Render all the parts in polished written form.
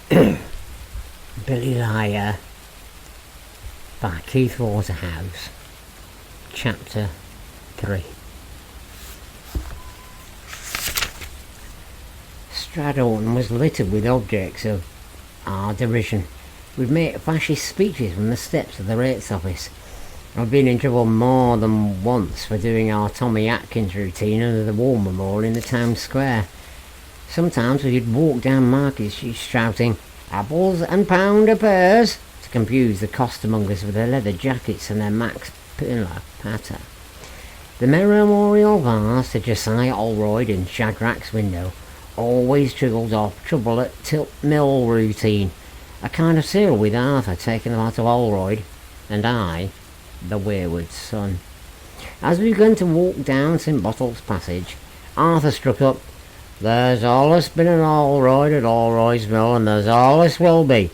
Billy Liar by Keith Waterhouse. Chapter 3. Stradorton was littered with objects of our derision. We'd made fascist speeches from the steps of the rates office. I'd been in trouble more than once for doing our Tommy Atkins routine under the War Memorial in the town square. Sometimes we'd walk down Market Street shouting, "Apples and pound a pairs," to confuse the costermongers with their leather jackets and their Max Pillar patter. The memorial vase to Josiah Olroyd in Shadrach's window always trickled off trouble at Tilt Mill routine, a kind of serial with Arthur taking the part of Olroyd, and I, the wayward son. As we began to walk down St. Bottle's Passage, Arthur struck up, "There's allus been an Olroyd at Olroyd's Mill, and there's allus will be.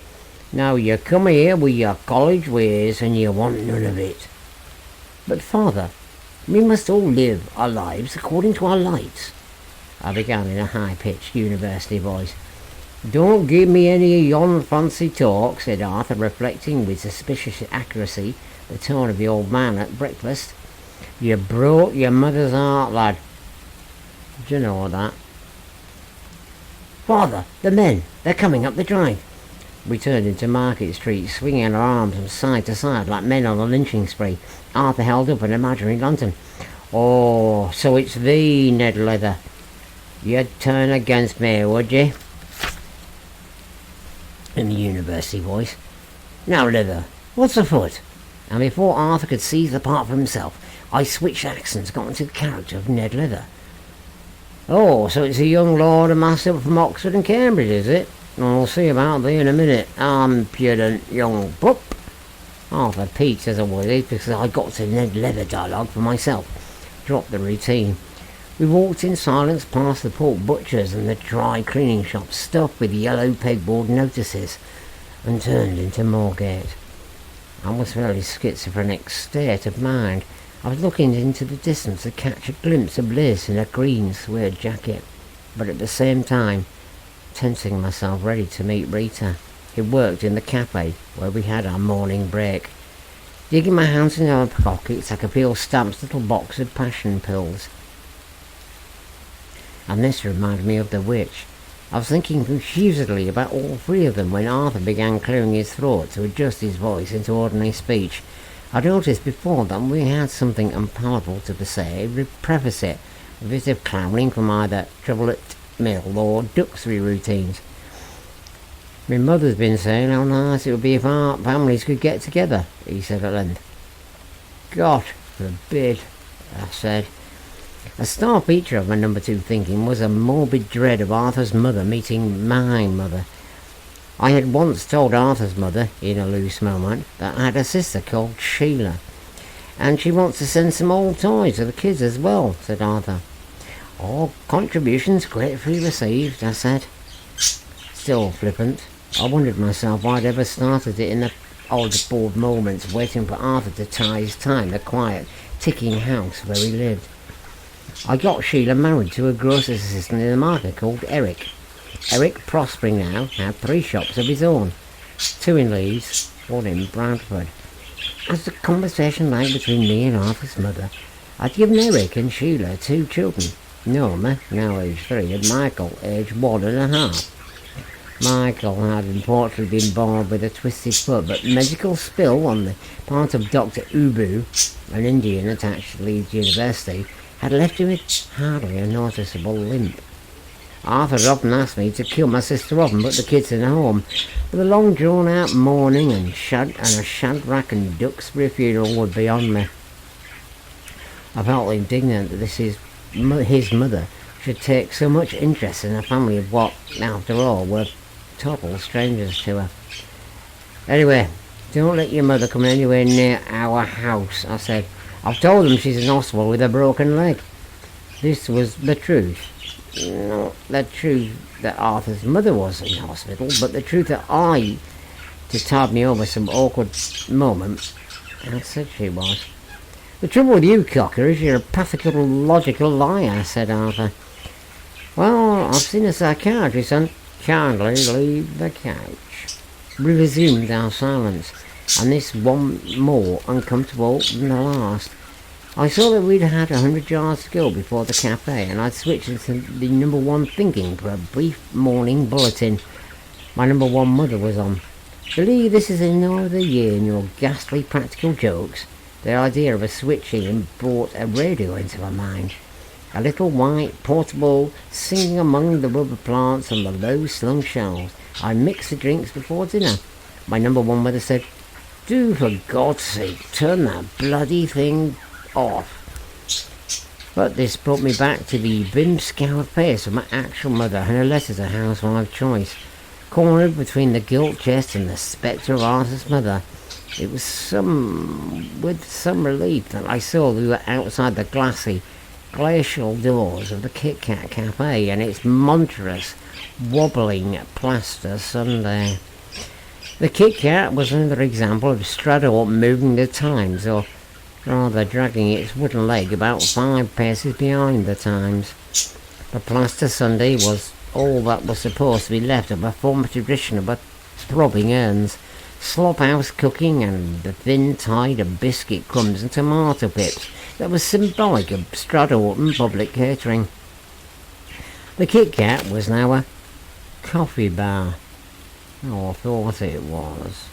Now you come here with your college ways, and you want none of it." "But father, we must all live our lives according to our lights," I began in a high-pitched university voice. "Don't give me any of yon fancy talk," said Arthur, reflecting with suspicious accuracy the tone of the old man at breakfast. "You broke your mother's heart, lad. Do you know that?" "Father, the men, they're coming up the drive." We turned into Market Street, swinging our arms from side to side like men on a lynching spree. Arthur held up an imaginary lantern. "Oh, so it's thee, Ned Leather. You'd turn against me, would ye?" In the university voice. "Now, Leather, what's afoot?" And before Arthur could seize the part for himself, I switched accents, got into the character of Ned Leather. "Oh, so it's a young lord and master from Oxford and Cambridge, is it? I'll see about thee in a minute, impudent young pup." Arthur peaked as I was, because I got to Ned Leather dialogue for myself. Dropped the routine. We walked in silence past the pork butcher's and the dry cleaning shop stuffed with yellow pegboard notices, and turned into Moorgate. I was fairly schizophrenic state of mind. I was looking into the distance to catch a glimpse of Liz in a green suede jacket, but at the same time tensing myself ready to meet Rita, who worked in the cafe where we had our morning break. Digging my hands into my pockets, I could feel Stamp's little box of passion pills. And this reminded me of the witch. I was thinking confusedly about all three of them when Arthur began clearing his throat to adjust his voice into ordinary speech. I noticed before that we had something unpalatable to say, preface it, a bit of clowning from either trouble at Mill or Duxbury routines. "My mother's been saying how nice it would be if our families could get together," he said at length. "God forbid," I said. A star feature of my number two thinking was a morbid dread of Arthur's mother meeting my mother. I had once told Arthur's mother, in a loose moment, that I had a sister called Sheila. "And she wants to send some old toys to the kids as well," said Arthur. "All contributions gratefully received," I said. Still flippant, I wondered myself why I'd ever started it in the odd bored moments waiting for Arthur to tie his tie in the quiet, ticking house where we lived. I got Sheila married to a grocer's assistant in the market called Eric. Eric, prospering now, had 3 shops of his own, 2 in Leeds, 1 in Bradford. As the conversation lay between me and Arthur's mother, I'd given Eric and Sheila 2 children, Norma, now aged 3, and Michael, aged 1.5. Michael had unfortunately been born with a twisted foot, but medical skill on the part of Dr. Ubu, an Indian attached to Leeds University, had left him with hardly a noticeable limp. Arthur had often asked me to kill my sister off and put the kids in a home, but the long drawn-out mourning and a Shadrach and Duxbury funeral were beyond me. I felt indignant that his mother should take so much interest in a family of what, after all, were total strangers to her. "Anyway, don't let your mother come anywhere near our house," I said. "I've told them she's in hospital with a broken leg." This was the truth. Not the truth that Arthur's mother was in hospital, but the truth that I, to tide me over some awkward moment, I said she was. "The trouble with you, Cocker, is you're a pathological liar," said Arthur. "Well, I've seen a psychiatrist and..." kindly leave the couch. We resumed our silence, and this one more uncomfortable than the last. I saw that we'd had 100 yards to go before the cafe, and I'd switched into the number one thinking for a brief morning bulletin. My number one mother was on. Believe this is another year in your ghastly practical jokes. The idea of a switching brought a radio into my mind. A little white portable singing among the rubber plants on the low slung shelves. I mixed the drinks before dinner. My number one mother said, "Do for God's sake turn that bloody thing off." But this brought me back to the brim-scoured face of my actual mother and her letters to housewife choice. Cornered between the gilt chest and the spectre of Arthur's mother, it was with some relief that I saw we were outside the glassy, glacial doors of the Kit Kat Cafe and its monstrous, wobbling plaster sundae. The Kit Kat was another example of Stradort moving the times, or rather dragging its wooden leg about 5 paces behind the times. The plaster sundae was all that was supposed to be left of a former tradition of throbbing urns, slop house cooking, and the thin tide of biscuit crumbs and tomato pips that was symbolic of Stradorton public catering. The Kit Kat was now a coffee bar, or thought it was.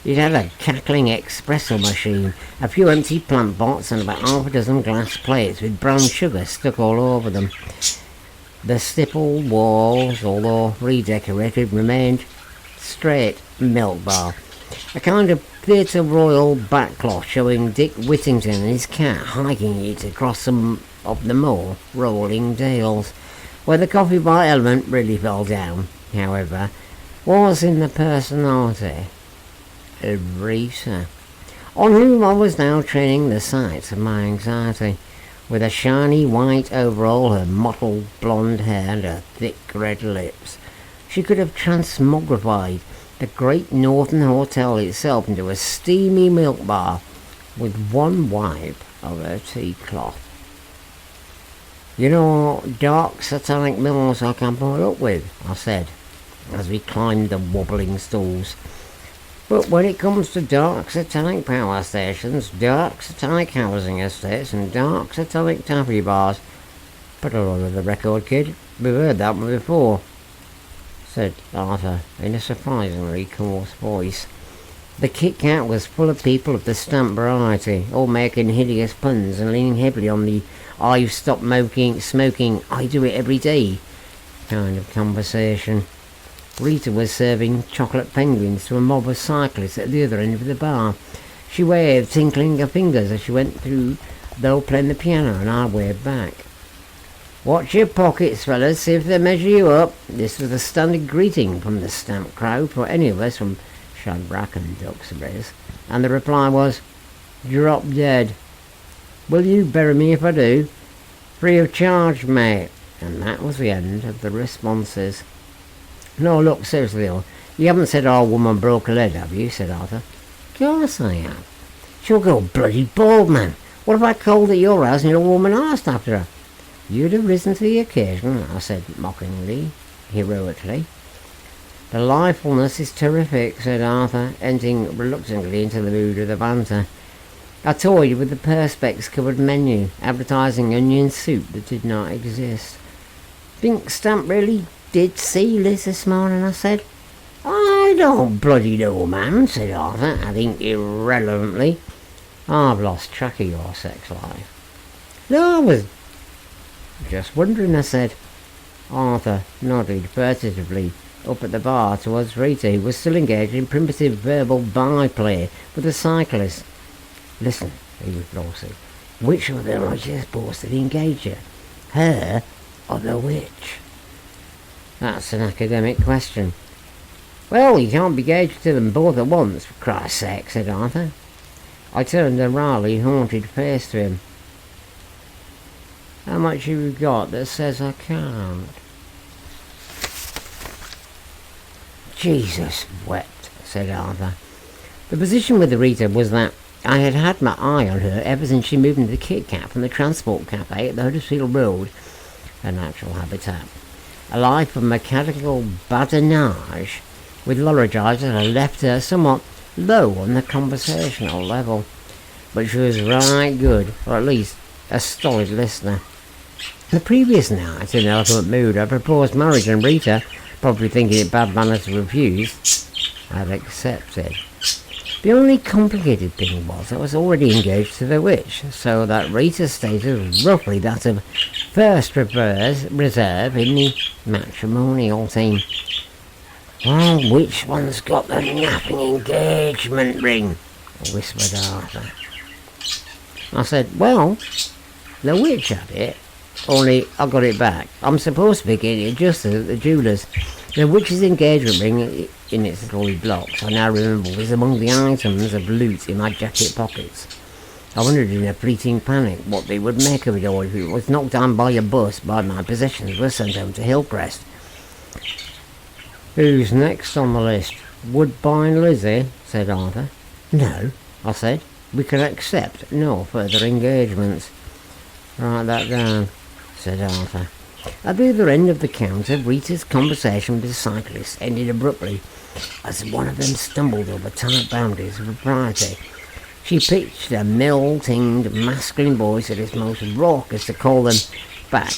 It had a cackling espresso machine, a few empty plant pots, and about half a dozen glass plates with brown sugar stuck all over them. The stippled walls, although redecorated, remained straight milk bar. A kind of Theatre Royal backcloth showing Dick Whittington and his cat hiking it across some of the more rolling dales. Where the coffee bar element really fell down, however, was in the personality of Rita, on whom I was now training the sights of my anxiety. With a shiny white overall, her mottled blonde hair and her thick red lips, she could have transmogrified the Great Northern Hotel itself into a steamy milk bar with one wipe of her tea cloth. "You know, dark satanic mills I can put up with," I said, as we climbed the wobbling stools. "But when it comes to dark satanic power stations, dark satanic housing estates, and dark satanic taffy bars, put it on the record, kid. We've heard that one before," said Arthur in a surprisingly coarse voice. The Kit Kat was full of people of the stamp variety, all making hideous puns and leaning heavily on the "I've stopped smoking, I do it every day" kind of conversation. Rita was serving chocolate penguins to a mob of cyclists at the other end of the bar. She waved, tinkling her fingers as she went through, though playing the piano, and I waved back. "Watch your pockets, fellas, see if they measure you up." This was a standard greeting from the stamp crowd for any of us from Shadrach and Duxbury's, and the reply was, "Drop dead." "Will you bury me if I do?" "Free of charge, mate." And that was the end of the responses. "No, look, seriously though, you haven't said our woman broke her leg, have you?" said Arthur. "Course I have. She'll go bloody bald, man. What if I called at your house and your woman asked after her?" "You'd have risen to the occasion," I said mockingly, heroically. "The livefulness is terrific," said Arthur, entering reluctantly into the mood of the banter. I toyed with the perspex-covered menu, advertising onion soup that did not exist. "Think Stamp really did see Liz this morning?" I said. "I don't bloody know, man," said Arthur, adding irrelevantly, "I've lost track of your sex life." "No, I was just wondering," I said. Arthur nodded furtively up at the bar towards Rita, who was still engaged in primitive verbal byplay with the cyclist. "Listen," he was glossy, "which of them are you supposed to engage you? Her or the witch?" "That's an academic question." "Well, you can't be engaged to them both at once, for Christ's sake," said Arthur. I turned a wryly haunted face to him. "How much have you got that says I can't?" "Jesus wept," said Arthur. The position with Rita was that I had had my eye on her ever since she moved into the Kit Kat from the Transport Cafe at the Huddersfield Road, her natural habitat. a life of mechanical badinage with lullabies that had left her somewhat low on the conversational level. But she was right good, or at least a stolid listener. The previous night, in an eloquent mood, I proposed marriage, and Rita, probably thinking it bad manners to refuse, had accepted. The only complicated thing was I was already engaged to the witch, so that Rita's status was roughly that of first reserve in the matrimonial team. "Well, which one's got the napping engagement ring?" whispered Arthur. I said, "Well, the witch had it, only I got it back. I'm supposed to be getting it just at the jeweller's. The witch's engagement ring in its little blocks, I now remember, was among the items of loot in my jacket pockets. I wondered in a fleeting panic what they would make of it all if it was knocked down by a bus by my possessions were sent home to Hillcrest." "Who's next on the list? Woodbine Lizzie?" said Arthur. "No," I said. "We can accept no further engagements." "Write that down," said Arthur. At the other end of the counter, Rita's conversation with the cyclist ended abruptly as one of them stumbled over tight boundaries of propriety. She pitched a mill-tinged masculine voice at its most raucous to call them back.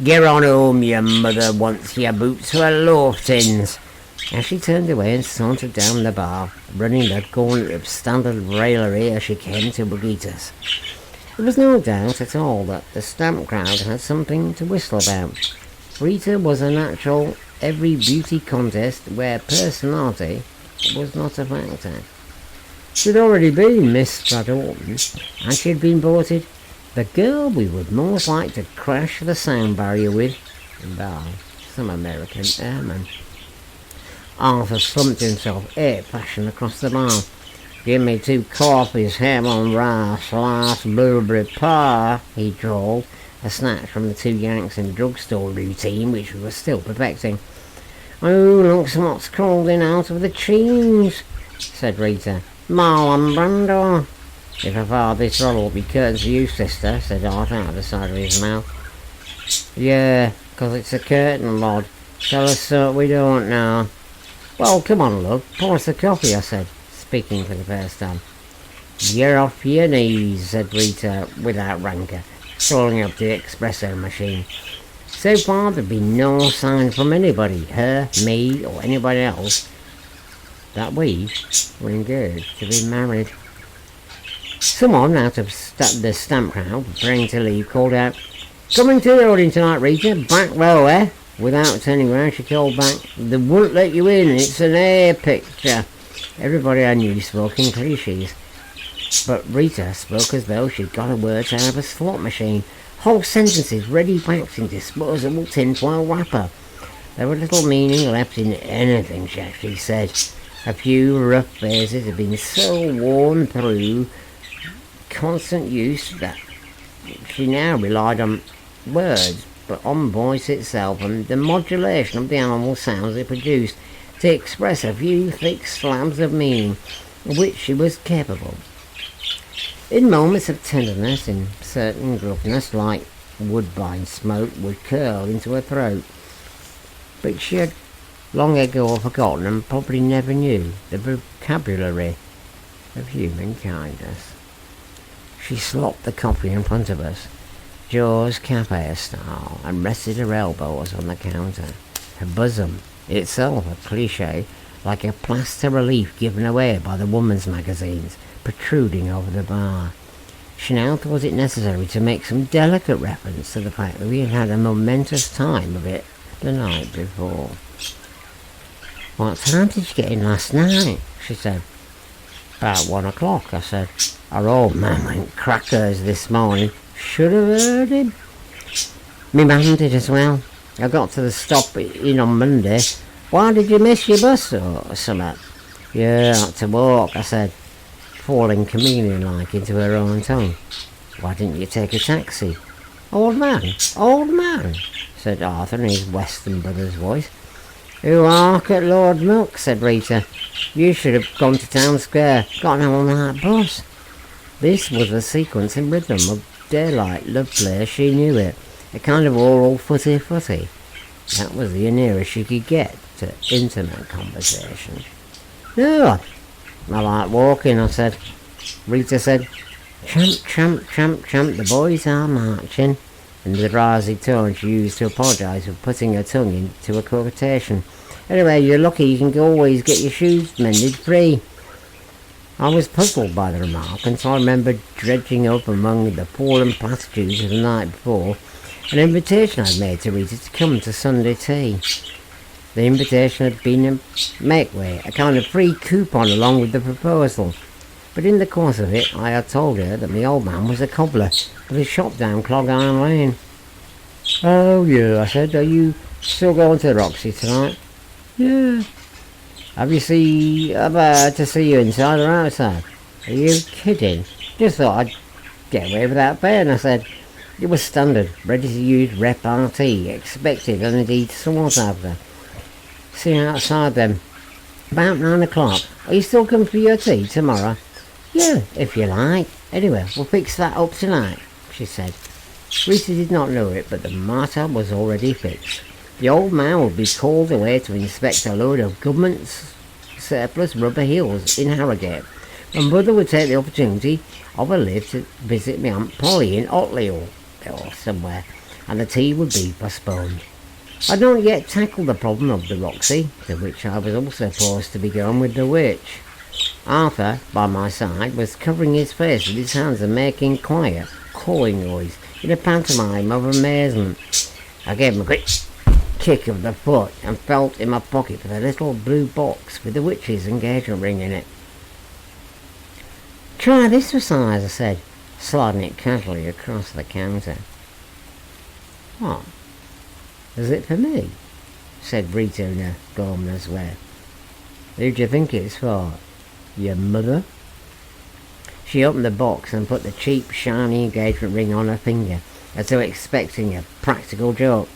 "Get on home, your mother wants your boots for loaf tins." As she turned away and sauntered down the bar, running the gauntlet of standard raillery as she came to greet us. There was no doubt at all that the stamp crowd had something to whistle about. Rita was a natural every beauty contest where personality was not a factor. She'd already been Miss Stradorton, and she'd been voted the girl we would most like to crash the sound barrier with by some American airman. Arthur slumped himself ape-fashion across the bar. "Give me 2 coffees, ham on rice, sliced blueberry pie," he drawled, a snatch from the 2 Yanks in the drugstore routine which we were still perfecting. "Oh, looks what's crawling out of the cheese," said Rita. "Marlon Brando." "If I fire this roll, will be curtains for you, sister," said Arthur out of the side of his mouth. "Yeah, 'cause it's a curtain rod. Tell us so we don't know." "Well, come on, love, pour us a coffee," I said, speaking for the first time. "You're off your knees," said Rita without rancour, strolling up to the espresso machine. So far there'd been no sign from anybody, her, me, or anybody else, that we were engaged to be married. Someone out of the stamp crowd, preparing to leave, called out, "Coming to the audience tonight, Rita, back row, eh?" Without turning round, she called back, "They won't let you in, it's an air picture." Everybody I knew spoke in cliches, but Rita spoke as though she'd got her words out of a slot machine, whole sentences ready-packed in disposable tinfoil wrapper. There was little meaning left in anything she actually said. A few rough phrases had been so worn through constant use that she now relied on words, but on voice itself and the modulation of the animal sounds it produced to express a few thick slabs of meaning of which she was capable. In moments of tenderness, in certain gruffness, like woodbine smoke, would curl into her throat. But she had long ago forgotten and probably never knew the vocabulary of human kindness. She slopped the coffee in front of us, Joe's cafe style, and rested her elbows on the counter. Her bosom, itself a cliché, like a plaster relief given away by the women's magazines, protruding over the bar. She now thought it necessary to make some delicate reference to the fact that we had had a momentous time of it the night before. "What time did you get in last night?" she said. "About 1 o'clock, I said. "Our old man went crackers this morning." "Should have heard him." "Me man did as well. I got to the stop in on Monday. Why did you miss your bus or something?" "Yeah, I had to walk," I said, falling chameleon-like into her own tongue. "Why didn't you take a taxi?" Old man," said Arthur in his Western brother's voice. "Who hark at Lord Milk," said Rita. "You should have gone to Town Square, got an all-night bus." This was the sequence and rhythm of daylight love play. She knew it, a kind of oral footy-footy. That was the nearest she could get to intimate conversation. No, I like walking, I said. Rita said, tramp, tramp, tramp, tramp, the boys are marching. In the drowsy tone she used to apologise for putting her tongue into a quotation. Anyway, you're lucky you can always get your shoes mended free. I was puzzled by the remark until I remembered dredging up among the fallen passages of the night before an invitation I'd made to Rita to come to Sunday tea. The invitation had been a make-way, a kind of free coupon along with the proposal. But in the course of it, I had told her that my old man was a cobbler with a shop down Clog Iron Lane. Oh, yeah, I said, are you still going to the Roxy tonight? Yeah. Have to see you inside or outside? Are you kidding? Just thought I'd get away without paying, I said. It was standard, ready to use repartee, expected and indeed sought after. See you outside then. About 9 o'clock. Are you still coming for your tea tomorrow? Yeah, if you like. Anyway, we'll fix that up tonight, she said. Rita did not know it, but the matter was already fixed. The old man would be called away to inspect a load of government's surplus rubber heels in Harrogate, and Brother would take the opportunity of a lift to visit my Aunt Polly in Otley or somewhere, and the tea would be postponed. I'd not yet tackled the problem of the Roxy, to which I was also forced to be going with the witch. Arthur, by my side, was covering his face with his hands and making quiet, cawing noise in a pantomime of amazement. I gave him a quick kick of the foot and felt in my pocket for the little blue box with the witch's engagement ring in it. Try this for size, I said, sliding it casually across the counter. What? Is it for me? Said Rita in a gormless way. Who do you think it's for? Your mother? She opened the box and put the cheap, shiny engagement ring on her finger, as though expecting a practical joke.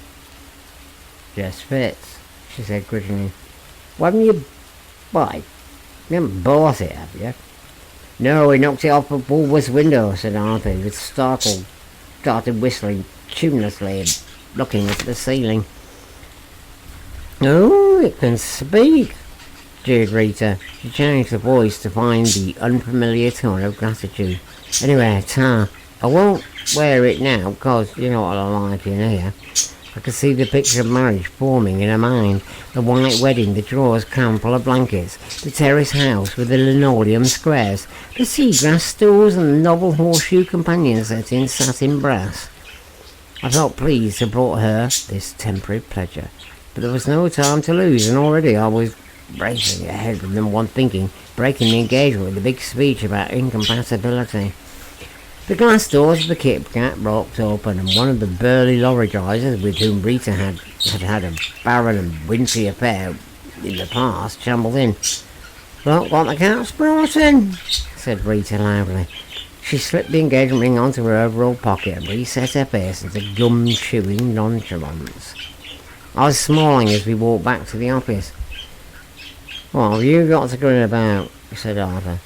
Just fits, she said grudgingly. Why haven't you... Why, you haven't bought it, have you? No, we knocked it off a Woolworth's window, said Arthur, with started whistling tunelessly and looking at the ceiling. Oh, it can speak, jeered Rita. She changed her voice to find the unfamiliar tone of gratitude. Anyway, I won't wear it now, because you know what I like in here. I could see the picture of marriage forming in her mind. The white wedding, the drawers crammed full of blankets, the terrace house with the linoleum squares, the seagrass stools and the novel horseshoe companion set in satin brass. I felt pleased to have brought her this temporary pleasure, but there was no time to lose, and already I was racing ahead with them, one thinking, breaking the engagement with a big speech about incompatibility. The glass doors of the Kit Kat rocked open, and one of the burly lorry drivers with whom Rita had a barren and wintry affair in the past shambled in. Look what the cat's brought in, said Rita loudly. She slipped the engagement ring onto her overall pocket and reset her face into gum-chewing nonchalance. I was smiling as we walked back to the office. What have you got to grin about? Said Arthur.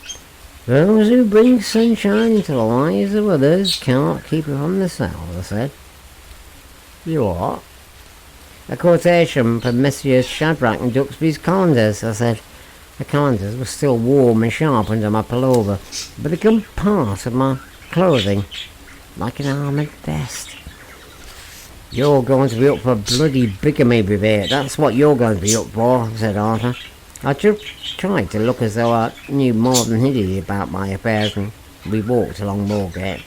Those who bring sunshine into the lives of others cannot keep it from themselves, I said. You what? A quotation from Messrs. Shadrach and Duxbury's calendars, I said. The calendars were still warm and sharp under my pullover, but become part of my clothing, like an armoured vest. You're going to be up for bloody bigamy, Bivette. That's what you're going to be up for, said Arthur. I just tried to look as though I knew more than he did about my affairs, and we walked along Moorgate.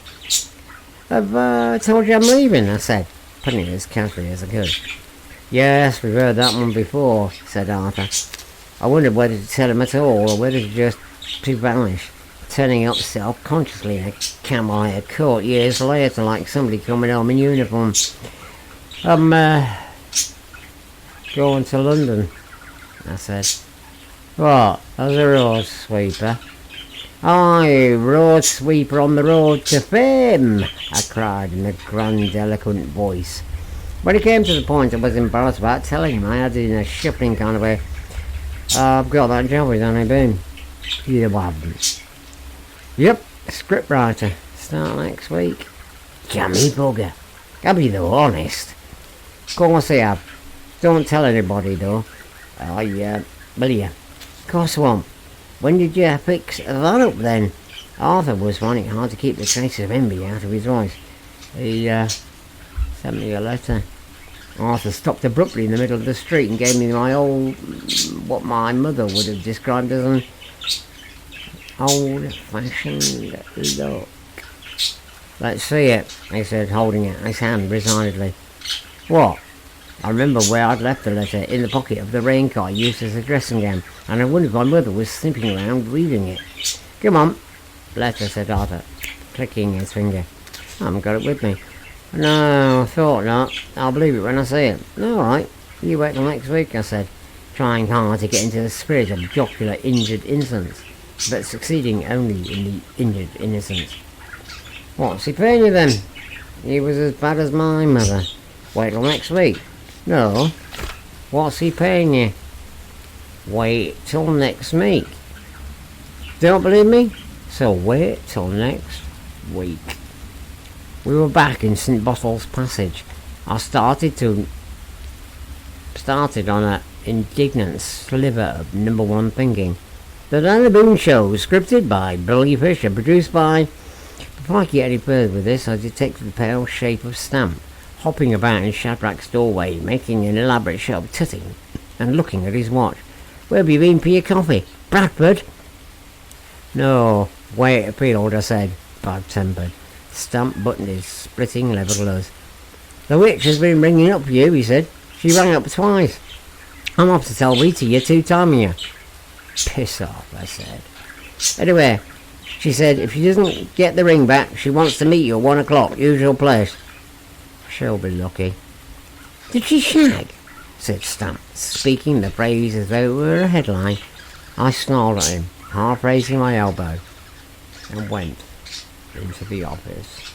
I've told you I'm leaving, I said, putting it as casually as I could. Yes, we've heard that one before, said Arthur. I wondered whether to tell him at all, or whether to vanish, turning up self-consciously in a camel hair coat years later, like somebody coming home in uniform. I'm going to London, I said. What, as a road sweeper? Aye, road sweeper on the road to fame, I cried in a grandiloquent voice. When it came to the point, I was embarrassed about telling him. I added in a shuffling kind of way, I've got that job with Annie Boone. You haven't. Yep, scriptwriter. Start next week. Jammy bugger. I'll be though honest. Of course I have. Don't tell anybody, though. Will you? Of course I won't. When did you fix that up, then? Arthur was finding it hard to keep the traces of envy out of his voice. He, sent me a letter. Arthur stopped abruptly in the middle of the street and gave me what my mother would have described as an old-fashioned look. Let's see it, he said, holding it in his hand resignedly. What? I remember where I'd left the letter, in the pocket of the raincoat I used as a dressing gown, and I wondered if my mother was sniffing around reading it. Come on, letter, said Arthur, clicking his finger. I haven't got it with me. No, I thought not. I'll believe it when I see it. All right, you wait till next week, I said, trying hard to get into the spirit of jocular injured innocence, but succeeding only in the injured innocence. What's he paying you then? He was as bad as my mother. Wait till next week. No. What's he paying you? Wait till next week. Don't believe me? So wait till next week. We were back in St. Bottle's Passage. I started on an indignant sliver of number one thinking. The Danny Boone Show, scripted by Billy Fisher, produced by... Before I get any further with this, I detected the pale shape of Stamp, hopping about in Shadrach's doorway, making an elaborate show of tutting, and looking at his watch. Where have you been for your coffee? Bradford? No, way it appealed, I said, bad-tempered. Stamp buttoned his splitting leather gloves. The witch has been ringing up for you, he said. She rang up twice. I'm off to tell Rita you're two-timing her. Piss off, I said. Anyway, she said if she doesn't get the ring back, she wants to meet you at 1 o'clock, usual place. She'll be lucky. Did she shag? Said Stamp, speaking the phrase as though it were a headline. I snarled at him, half raising my elbow, and went into the office.